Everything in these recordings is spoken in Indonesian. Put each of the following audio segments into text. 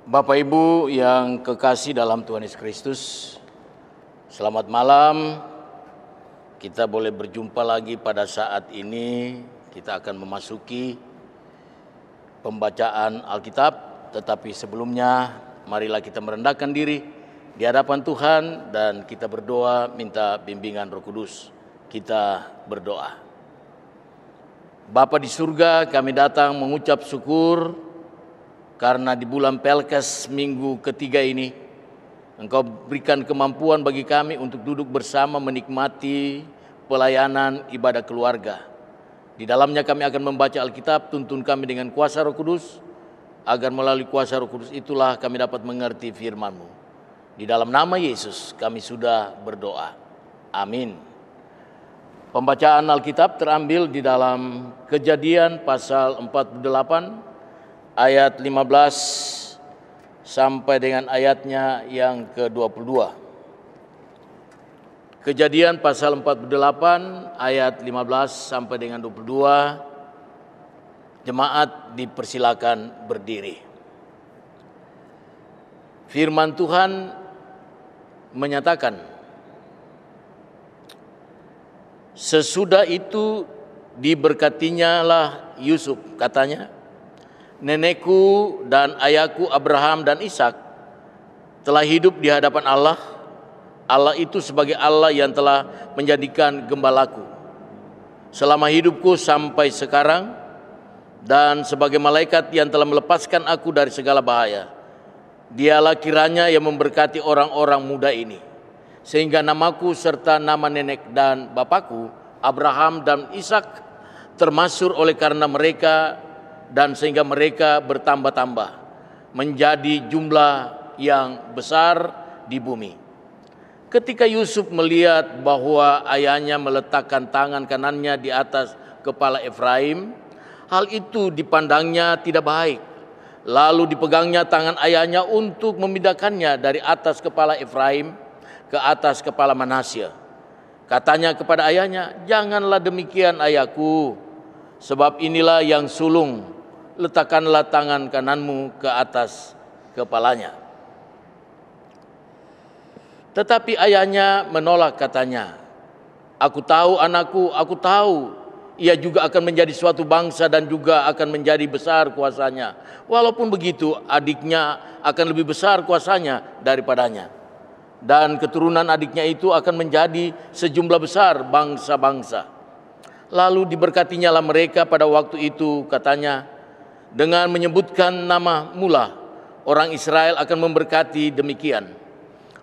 Bapak Ibu yang kekasih dalam Tuhan Yesus Kristus, selamat malam. Kita boleh berjumpa lagi pada saat ini. Kita akan memasuki pembacaan Alkitab, tetapi sebelumnya marilah kita merendahkan diri di hadapan Tuhan dan kita berdoa minta bimbingan Roh Kudus. Kita berdoa. Bapa di surga, kami datang mengucap syukur karena di bulan Pelkes minggu ketiga ini, Engkau berikan kemampuan bagi kami untuk duduk bersama menikmati pelayanan ibadah keluarga. Di dalamnya kami akan membaca Alkitab, tuntun kami dengan kuasa Roh Kudus, agar melalui kuasa Roh Kudus itulah kami dapat mengerti firman-Mu. Di dalam nama Yesus kami sudah berdoa. Amin. Pembacaan Alkitab terambil di dalam Kejadian pasal 48, ayat 15 sampai dengan ayatnya yang ke-22. Kejadian pasal 48 ayat 15 sampai dengan 22. Jemaat dipersilakan berdiri. Firman Tuhan menyatakan, sesudah itu diberkatinya lah Yusuf, katanya, nenekku dan ayahku Abraham dan Ishak telah hidup di hadapan Allah. Allah itu sebagai Allah yang telah menjadikan gembalaku selama hidupku sampai sekarang, dan sebagai malaikat yang telah melepaskan aku dari segala bahaya. Dialah kiranya yang memberkati orang-orang muda ini, sehingga namaku serta nama nenek dan bapakku Abraham dan Ishak termasyhur oleh karena mereka, dan sehingga mereka bertambah-tambah menjadi jumlah yang besar di bumi. Ketika Yusuf melihat bahwa ayahnya meletakkan tangan kanannya di atas kepala Efraim, hal itu dipandangnya tidak baik. Lalu dipegangnya tangan ayahnya untuk memindahkannya dari atas kepala Efraim ke atas kepala Manasye. Katanya kepada ayahnya, "Janganlah demikian ayahku, sebab inilah yang sulung. Letakkanlah tangan kananmu ke atas kepalanya." Tetapi ayahnya menolak, katanya, "Aku tahu anakku, aku tahu ia juga akan menjadi suatu bangsa dan juga akan menjadi besar kuasanya. Walaupun begitu, adiknya akan lebih besar kuasanya daripadanya. Dan keturunan adiknya itu akan menjadi sejumlah besar bangsa-bangsa." Lalu diberkatinya lah mereka pada waktu itu, katanya, dengan menyebutkan nama mula, orang Israel akan memberkati demikian,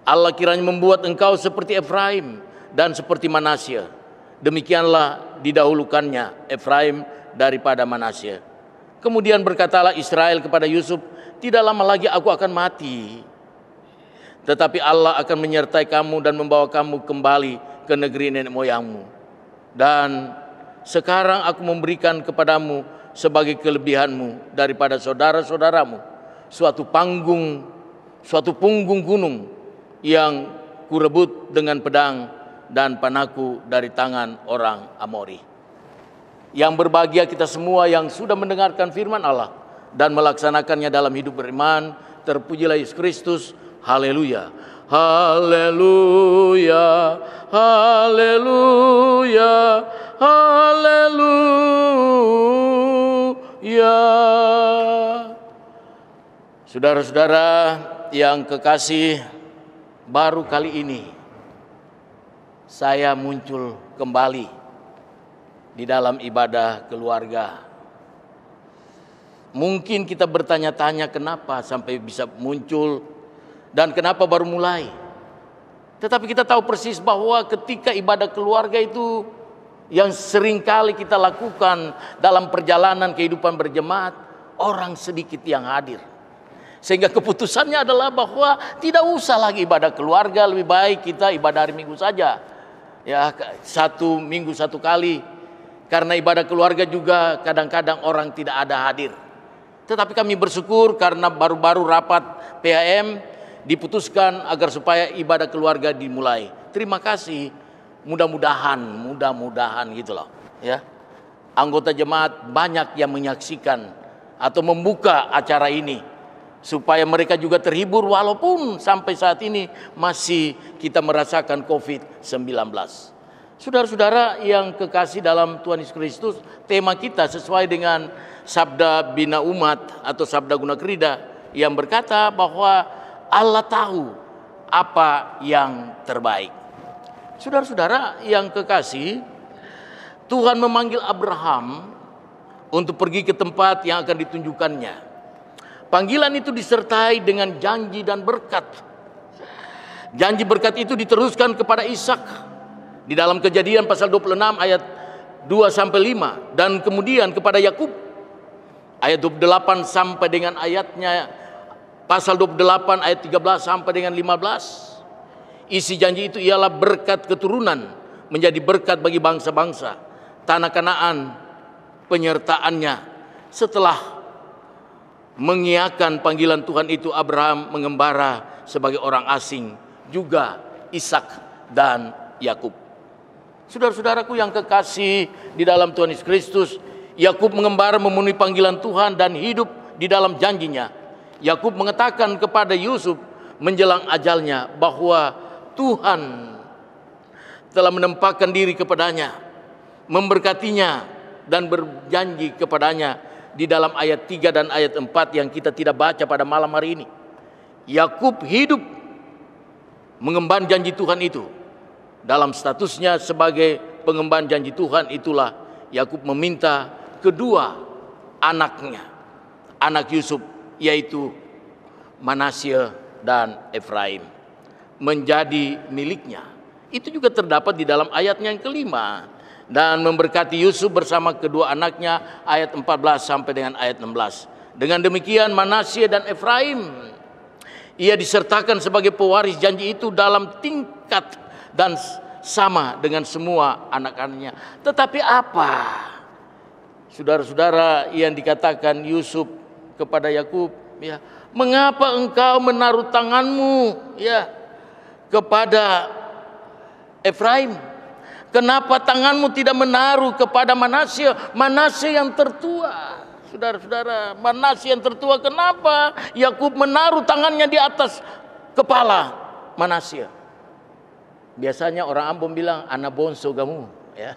Allah kiranya membuat engkau seperti Efraim dan seperti Manasye. Demikianlah didahulukannya Efraim daripada Manasye. Kemudian berkatalah Israel kepada Yusuf, "Tidak lama lagi aku akan mati, tetapi Allah akan menyertai kamu dan membawa kamu kembali ke negeri nenek moyangmu. Dan sekarang aku memberikan kepadamu sebagai kelebihanmu daripada saudara-saudaramu suatu punggung gunung yang kurebut dengan pedang dan panahku dari tangan orang Amori." Yang berbahagia kita semua yang sudah mendengarkan firman Allah dan melaksanakannya dalam hidup beriman. Terpujilah Yesus Kristus. Haleluya. Haleluya. Haleluya. Haleluya. Saudara-saudara yang kekasih, baru kali ini saya muncul kembali di dalam ibadah keluarga. Mungkin kita bertanya-tanya kenapa sampai bisa muncul dan kenapa baru mulai. Tetapi kita tahu persis bahwa ketika ibadah keluarga itu yang sering kali kita lakukan dalam perjalanan kehidupan berjemaat, orang sedikit yang hadir. Sehingga keputusannya adalah bahwa tidak usah lagi ibadah keluarga, lebih baik kita ibadah hari Minggu saja. Ya, 1 minggu 1 kali. Karena ibadah keluarga juga kadang-kadang orang tidak ada hadir. Tetapi kami bersyukur karena baru-baru rapat PHM diputuskan agar supaya ibadah keluarga dimulai. Terima kasih. Mudah-mudahan gitu loh, ya. Anggota jemaat banyak yang menyaksikan atau membuka acara ini supaya mereka juga terhibur walaupun sampai saat ini masih kita merasakan COVID-19. Saudara-saudara yang kekasih dalam Tuhan Yesus Kristus, tema kita sesuai dengan sabda Bina Umat atau sabda Guna Krida yang berkata bahwa Allah tahu apa yang terbaik. Saudara-saudara yang kekasih, Tuhan memanggil Abraham untuk pergi ke tempat yang akan ditunjukkannya. Panggilan itu disertai dengan janji dan berkat. Janji berkat itu diteruskan kepada Ishak di dalam Kejadian pasal 26 ayat 2 sampai 5, dan kemudian kepada Yakub ayat 28 sampai dengan ayatnya pasal 28 ayat 13 sampai dengan 15. Isi janji itu ialah berkat keturunan menjadi berkat bagi bangsa-bangsa, tanah Kanaan penyertaannya. Setelah mengiyakan panggilan Tuhan itu, Abraham mengembara sebagai orang asing, juga Ishak dan Yakub. Saudara-saudaraku yang kekasih di dalam Tuhan Yesus Kristus, Yakub mengembara memenuhi panggilan Tuhan dan hidup di dalam janjinya. Yakub mengatakan kepada Yusuf menjelang ajalnya bahwa Tuhan telah menempatkan diri kepadanya, memberkatinya dan berjanji kepadanya di dalam ayat 3 dan ayat 4 yang kita tidak baca pada malam hari ini. Yakub hidup mengemban janji Tuhan itu. Dalam statusnya sebagai pengemban janji Tuhan itulah Yakub meminta kedua anaknya, anak Yusuf, yaitu Manasye dan Efraim, menjadi miliknya. Itu juga terdapat di dalam ayatnya yang kelima. Dan memberkati Yusuf bersama kedua anaknya, ayat 14 sampai dengan ayat 16. Dengan demikian Manasye dan Efraim, ia disertakan sebagai pewaris janji itu dalam tingkat dan sama dengan semua anak-anaknya. Tetapi apa, saudara-saudara, yang dikatakan Yusuf kepada Yakub, ya, mengapa engkau menaruh tanganmu, ya, kepada Efraim? Kenapa tanganmu tidak menaruh kepada Manasye? Manasye yang tertua. Saudara-saudara, Manasye yang tertua, kenapa Yakub menaruh tangannya di atas kepala Manasye? Biasanya orang Ambon bilang anak bungsu kamu, ya.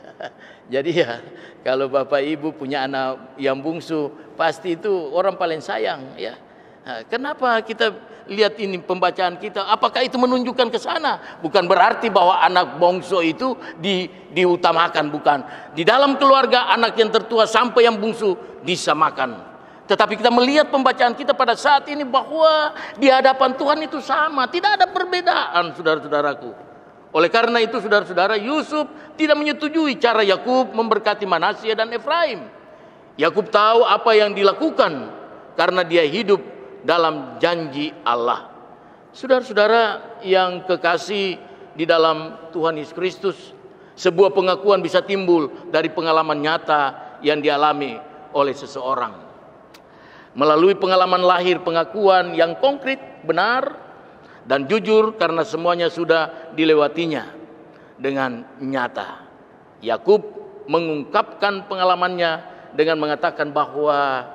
Jadi ya, kalau bapak ibu punya anak yang bungsu, pasti itu orang paling sayang, ya. Nah, kenapa kita lihat ini pembacaan kita? Apakah itu menunjukkan ke sana? Bukan berarti bahwa anak bungsu itu diutamakan, bukan. Di dalam keluarga anak yang tertua sampai yang bungsu disamakan. Tetapi kita melihat pembacaan kita pada saat ini bahwa di hadapan Tuhan itu sama, tidak ada perbedaan, saudara-saudaraku. Oleh karena itu, saudara-saudara, Yusuf tidak menyetujui cara Yakub memberkati Manasye dan Efraim. Yakub tahu apa yang dilakukan karena dia hidup dalam janji Allah. Saudara-saudara yang kekasih di dalam Tuhan Yesus Kristus, sebuah pengakuan bisa timbul dari pengalaman nyata yang dialami oleh seseorang. Melalui pengalaman lahir pengakuan yang konkret, benar, dan jujur karena semuanya sudah dilewatinya dengan nyata. Yakub mengungkapkan pengalamannya dengan mengatakan bahwa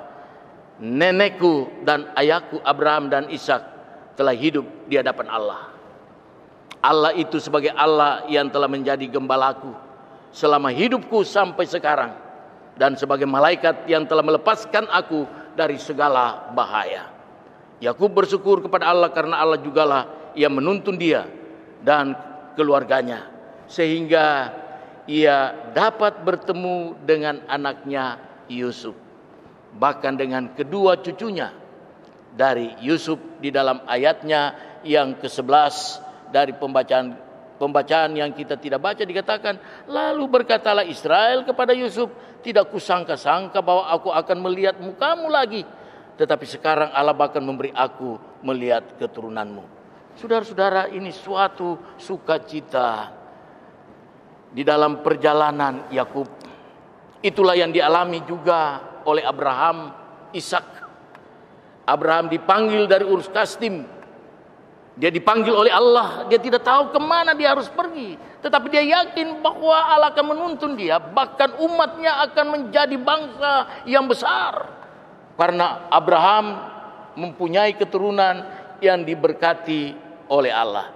nenekku dan ayahku Abraham dan Ishak telah hidup di hadapan Allah. Allah itu sebagai Allah yang telah menjadi gembalaku selama hidupku sampai sekarang, dan sebagai malaikat yang telah melepaskan aku dari segala bahaya. Yakub bersyukur kepada Allah karena Allah jugalah yang menuntun dia dan keluarganya, sehingga ia dapat bertemu dengan anaknya Yusuf, bahkan dengan kedua cucunya dari Yusuf. Di dalam ayatnya yang ke-11 dari pembacaan yang kita tidak baca dikatakan, lalu berkatalah Israel kepada Yusuf, tidak kusangka-sangka bahwa aku akan melihat mukamu lagi, tetapi sekarang Allah bahkan memberi aku melihat keturunanmu. Saudara-saudara, ini suatu sukacita di dalam perjalanan Yakub. Itulah yang dialami juga oleh Abraham, Ishak. Abraham dipanggil dari Ur Kasdim. Dia dipanggil oleh Allah. Dia tidak tahu kemana dia harus pergi, tetapi dia yakin bahwa Allah akan menuntun dia. Bahkan umatnya akan menjadi bangsa yang besar, karena Abraham mempunyai keturunan yang diberkati oleh Allah.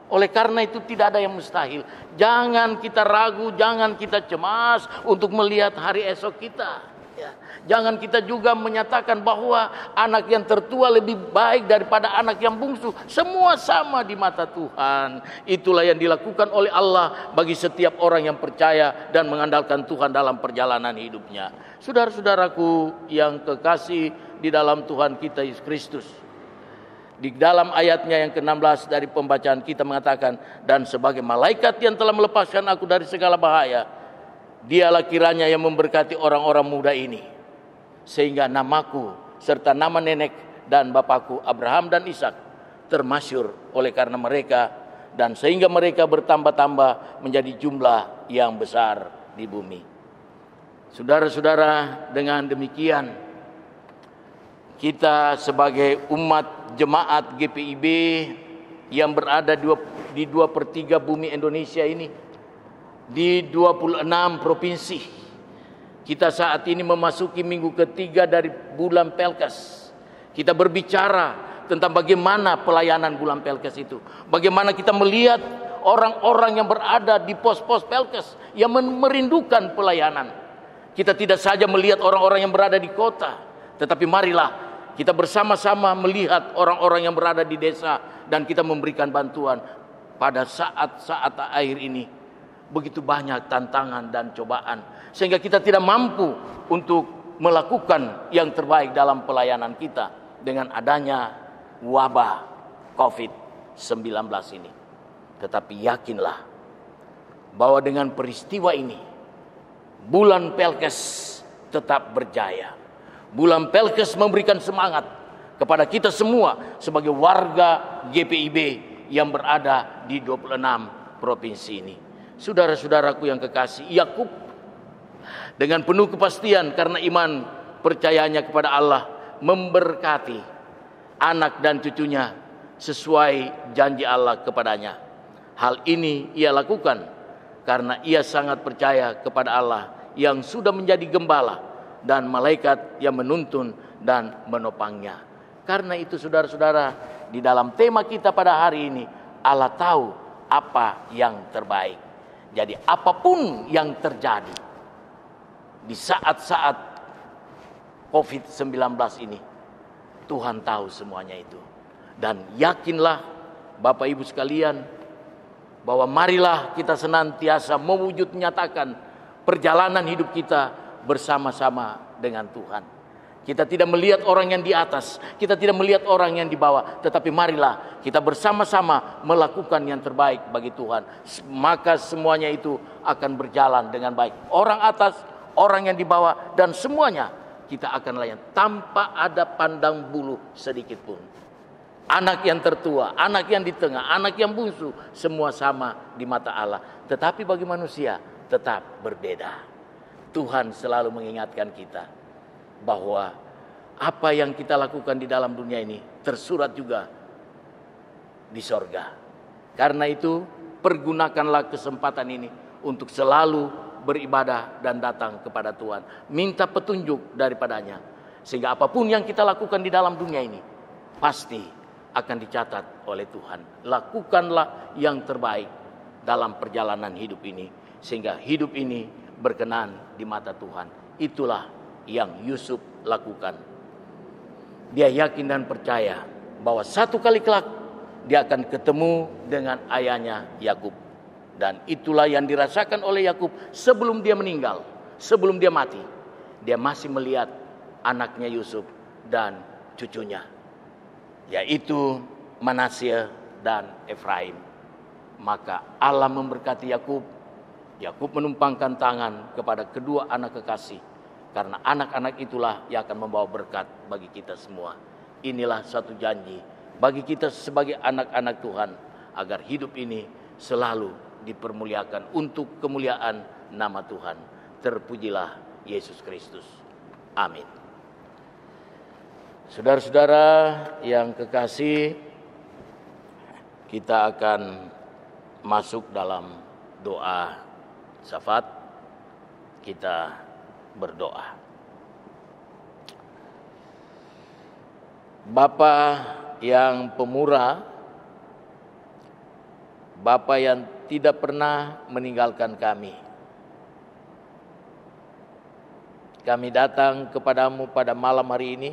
Oleh karena itu tidak ada yang mustahil. Jangan kita ragu, jangan kita cemas untuk melihat hari esok kita. Ya. Jangan kita juga menyatakan bahwa anak yang tertua lebih baik daripada anak yang bungsu. Semua sama di mata Tuhan. Itulah yang dilakukan oleh Allah bagi setiap orang yang percaya dan mengandalkan Tuhan dalam perjalanan hidupnya. Saudara-saudaraku yang kekasih di dalam Tuhan kita Yesus Kristus. Di dalam ayatnya yang ke-16 dari pembacaan kita mengatakan, dan sebagai malaikat yang telah melepaskan aku dari segala bahaya, dialah kiranya yang memberkati orang-orang muda ini, sehingga namaku serta nama nenek dan bapakku Abraham dan Ishak termasyur oleh karena mereka, dan sehingga mereka bertambah-tambah menjadi jumlah yang besar di bumi. Saudara-saudara, dengan demikian kita sebagai umat jemaat GPIB yang berada di 2/3 bumi Indonesia ini, di 26 provinsi, kita saat ini memasuki minggu ketiga dari bulan Pelkes. Kita berbicara tentang bagaimana pelayanan bulan Pelkes itu. Bagaimana kita melihat orang-orang yang berada di pos-pos Pelkes yang merindukan pelayanan. Kita tidak saja melihat orang-orang yang berada di kota, tetapi marilah kita bersama-sama melihat orang-orang yang berada di desa dan kita memberikan bantuan. Pada saat-saat akhir ini begitu banyak tantangan dan cobaan sehingga kita tidak mampu untuk melakukan yang terbaik dalam pelayanan kita dengan adanya wabah COVID-19 ini. Tetapi yakinlah bahwa dengan peristiwa ini bulan Pelkes tetap berjaya. Bulan Pelkes memberikan semangat kepada kita semua sebagai warga GPIB yang berada di 26 provinsi ini. Saudara-saudaraku yang kekasih, Yakub dengan penuh kepastian karena iman percayanya kepada Allah memberkati anak dan cucunya sesuai janji Allah kepadanya. Hal ini ia lakukan karena ia sangat percaya kepada Allah yang sudah menjadi gembala dan malaikat yang menuntun dan menopangnya. Karena itu saudara-saudara, di dalam tema kita pada hari ini, Allah tahu apa yang terbaik. Jadi apapun yang terjadi di saat-saat COVID-19 ini, Tuhan tahu semuanya itu. Dan yakinlah Bapak Ibu sekalian, bahwa marilah kita senantiasa mewujud nyatakan perjalanan hidup kita bersama-sama dengan Tuhan. Kita tidak melihat orang yang di atas, kita tidak melihat orang yang di bawah, tetapi marilah kita bersama-sama melakukan yang terbaik bagi Tuhan. Maka semuanya itu akan berjalan dengan baik. Orang atas, orang yang di bawah, dan semuanya kita akan layan tanpa ada pandang bulu sedikit pun. Anak yang tertua, anak yang di tengah, anak yang bungsu, semua sama di mata Allah. Tetapi bagi manusia tetap berbeda. Tuhan selalu mengingatkan kita bahwa apa yang kita lakukan di dalam dunia ini tersurat juga di sorga. Karena itu pergunakanlah kesempatan ini untuk selalu beribadah dan datang kepada Tuhan. Minta petunjuk daripadanya. Sehingga apapun yang kita lakukan di dalam dunia ini pasti akan dicatat oleh Tuhan. Lakukanlah yang terbaik dalam perjalanan hidup ini. Sehingga hidup ini berkenan di mata Tuhan. Itulah yang Yusuf lakukan. Dia yakin dan percaya bahwa satu kali kelak dia akan ketemu dengan ayahnya Yakub. Dan itulah yang dirasakan oleh Yakub sebelum dia meninggal, sebelum dia mati. Dia masih melihat anaknya Yusuf dan cucunya, yaitu Manasye dan Efraim. Maka Allah memberkati Yakub. Yakub menumpangkan tangan kepada kedua anak kekasih. Karena anak-anak itulah yang akan membawa berkat bagi kita semua. Inilah satu janji bagi kita sebagai anak-anak Tuhan. Agar hidup ini selalu dipermuliakan untuk kemuliaan nama Tuhan. Terpujilah Yesus Kristus. Amin. Saudara-saudara yang kekasih, kita akan masuk dalam doa syafaat. Kita berdoa. Bapa yang pemurah, Bapa yang tidak pernah meninggalkan kami. Kami datang kepadamu pada malam hari ini,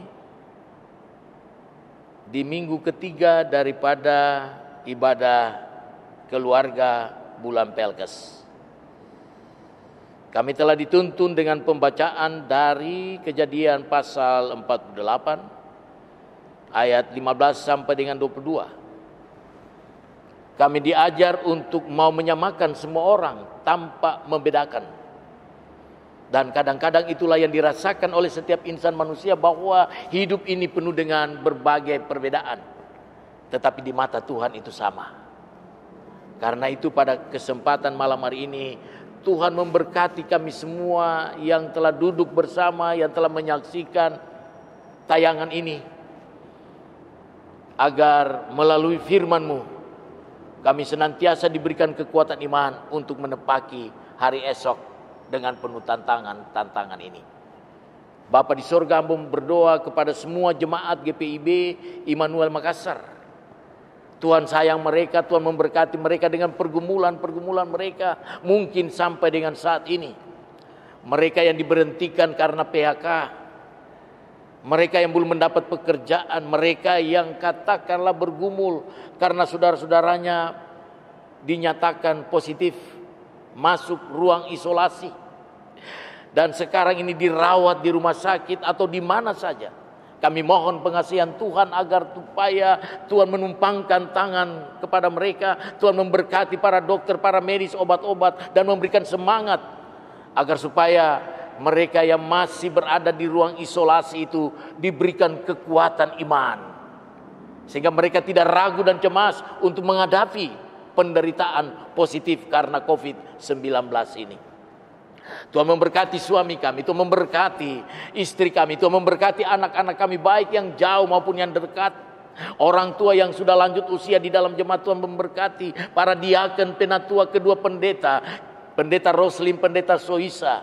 di minggu ketiga daripada ibadah keluarga bulan Pelkes. Kami telah dituntun dengan pembacaan dari Kejadian pasal 48 ayat 15 sampai dengan 22. Kami diajar untuk mau menyamakan semua orang tanpa membedakan. Dan kadang-kadang itulah yang dirasakan oleh setiap insan manusia, bahwa hidup ini penuh dengan berbagai perbedaan. Tetapi di mata Tuhan itu sama. Karena itu pada kesempatan malam hari ini, Tuhan memberkati kami semua yang telah duduk bersama, yang telah menyaksikan tayangan ini. Agar melalui firman-Mu, kami senantiasa diberikan kekuatan iman untuk menepaki hari esok dengan penuh tantangan ini. Bapa di sorga, hamba berdoa kepada semua jemaat GPIB Immanuel Makassar. Tuhan sayang mereka, Tuhan memberkati mereka dengan pergumulan mereka mungkin sampai dengan saat ini. Mereka yang diberhentikan karena PHK, mereka yang belum mendapat pekerjaan, mereka yang katakanlah bergumul karena saudara-saudaranya dinyatakan positif masuk ruang isolasi, dan sekarang ini dirawat di rumah sakit atau di mana saja. Kami mohon pengasihan Tuhan agar supaya Tuhan menumpangkan tangan kepada mereka. Tuhan memberkati para dokter, para medis, obat-obat, dan memberikan semangat agar supaya mereka yang masih berada di ruang isolasi itu diberikan kekuatan iman, sehingga mereka tidak ragu dan cemas untuk menghadapi penderitaan positif karena COVID-19 ini. Tuhan memberkati suami kami, Tuhan memberkati istri kami, Tuhan memberkati anak-anak kami, baik yang jauh maupun yang dekat. Orang tua yang sudah lanjut usia di dalam jemaat, Tuhan memberkati para diaken, penatua, kedua pendeta, Pendeta Roslin, Pendeta Soisa,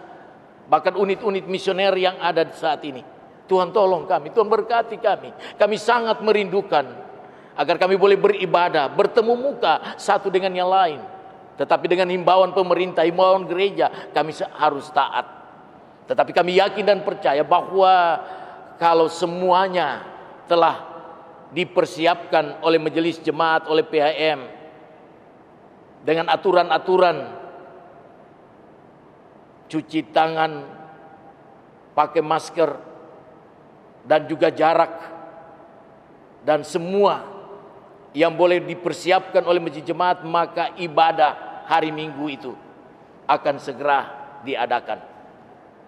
bahkan unit-unit misioner yang ada saat ini. Tuhan tolong kami, Tuhan berkati kami. Kami sangat merindukan agar kami boleh beribadah, bertemu muka satu dengan yang lain. Tetapi dengan himbauan pemerintah, himbauan gereja, kami harus taat. Tetapi kami yakin dan percaya bahwa kalau semuanya telah dipersiapkan oleh majelis jemaat, oleh PHM, dengan aturan-aturan cuci tangan, pakai masker, dan juga jarak, dan semua yang boleh dipersiapkan oleh masjid jemaat, maka ibadah hari Minggu itu akan segera diadakan.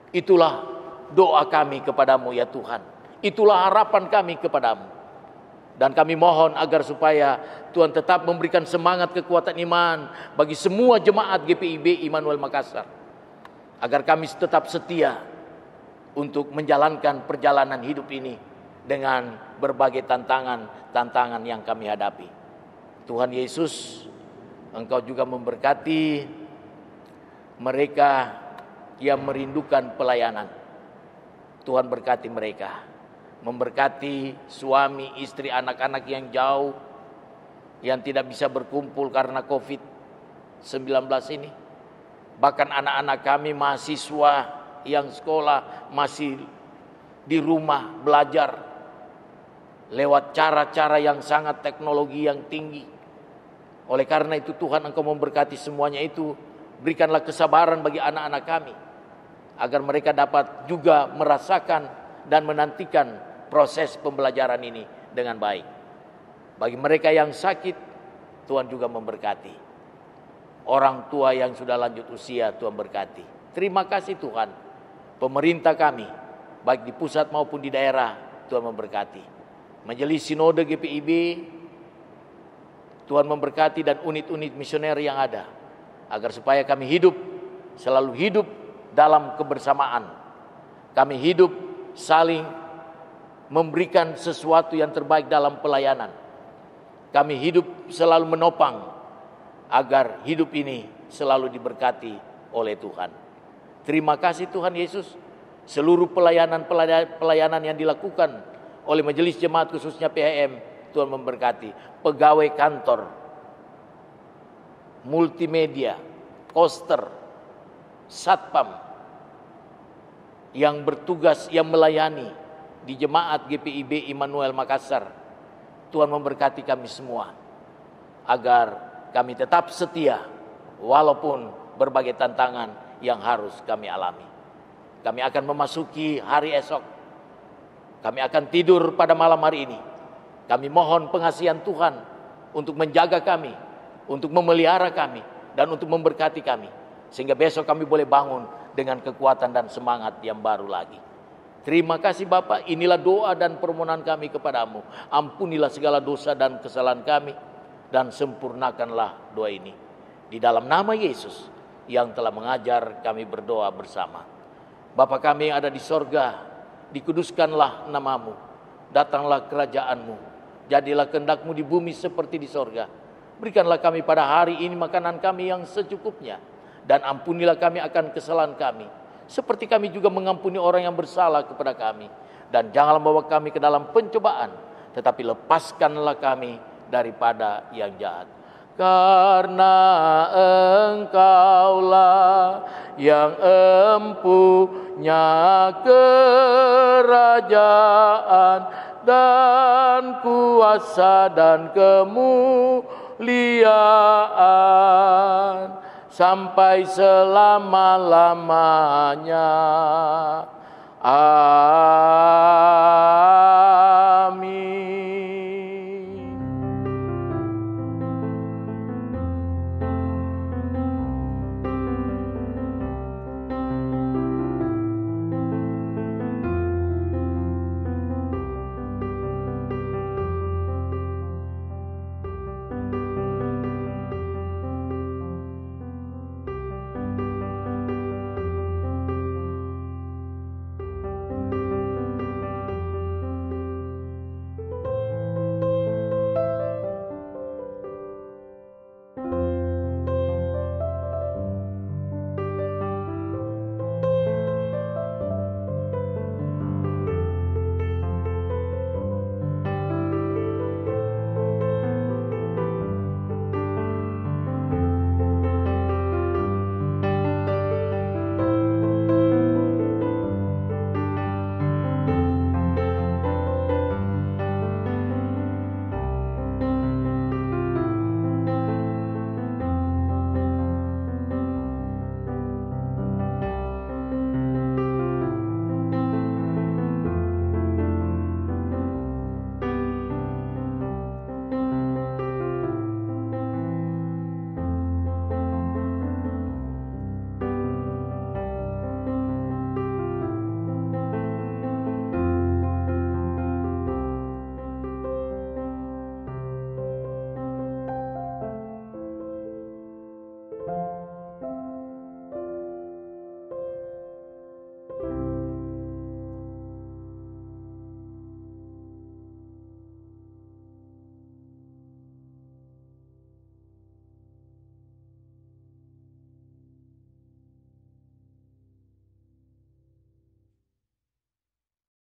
Itulah doa kami kepadamu ya Tuhan. Itulah harapan kami kepadamu. Dan kami mohon agar supaya Tuhan tetap memberikan semangat kekuatan iman bagi semua jemaat GPIB Immanuel Makassar, agar kami tetap setia untuk menjalankan perjalanan hidup ini dengan berbagai tantangan yang kami hadapi. Tuhan Yesus, Engkau juga memberkati mereka yang merindukan pelayanan. Tuhan berkati mereka, memberkati suami, istri, anak-anak yang jauh, yang tidak bisa berkumpul karena COVID-19 ini. Bahkan anak-anak kami mahasiswa yang sekolah masih di rumah belajar lewat cara-cara yang sangat teknologi yang tinggi. Oleh karena itu Tuhan, Engkau memberkati semuanya itu. Berikanlah kesabaran bagi anak-anak kami, agar mereka dapat juga merasakan dan menantikan proses pembelajaran ini dengan baik. Bagi mereka yang sakit, Tuhan juga memberkati. Orang tua yang sudah lanjut usia, Tuhan berkati. Terima kasih Tuhan. Pemerintah kami, baik di pusat maupun di daerah, Tuhan memberkati. Majelis Sinode GPIB, Tuhan memberkati, dan unit-unit misioner yang ada, agar supaya kami selalu hidup dalam kebersamaan. Kami hidup saling memberikan sesuatu yang terbaik dalam pelayanan. Kami hidup selalu menopang agar hidup ini selalu diberkati oleh Tuhan. Terima kasih Tuhan Yesus. Seluruh pelayanan yang dilakukan oleh majelis jemaat khususnya PHM. Tuhan memberkati pegawai kantor, multimedia, koster, satpam yang bertugas, yang melayani di jemaat GPIB Immanuel Makassar. Tuhan memberkati kami semua agar kami tetap setia walaupun berbagai tantangan yang harus kami alami. Kami akan memasuki hari esok. Kami akan tidur pada malam hari ini. Kami mohon pengasihan Tuhan untuk menjaga kami, untuk memelihara kami, dan untuk memberkati kami. Sehingga besok kami boleh bangun dengan kekuatan dan semangat yang baru lagi. Terima kasih Bapa, inilah doa dan permohonan kami kepadamu. Ampunilah segala dosa dan kesalahan kami, dan sempurnakanlah doa ini. Di dalam nama Yesus yang telah mengajar kami berdoa bersama. Bapa kami yang ada di sorga, dikuduskanlah namamu, datanglah kerajaanmu, jadilah kehendak-Mu di bumi seperti di sorga. Berikanlah kami pada hari ini makanan kami yang secukupnya, dan ampunilah kami akan kesalahan kami, seperti kami juga mengampuni orang yang bersalah kepada kami. Dan janganlah membawa kami ke dalam pencobaan, tetapi lepaskanlah kami daripada yang jahat. Karena Engkaulah yang empunya kerajaan dan kuasa dan kemuliaan sampai selama-lamanya. Amin.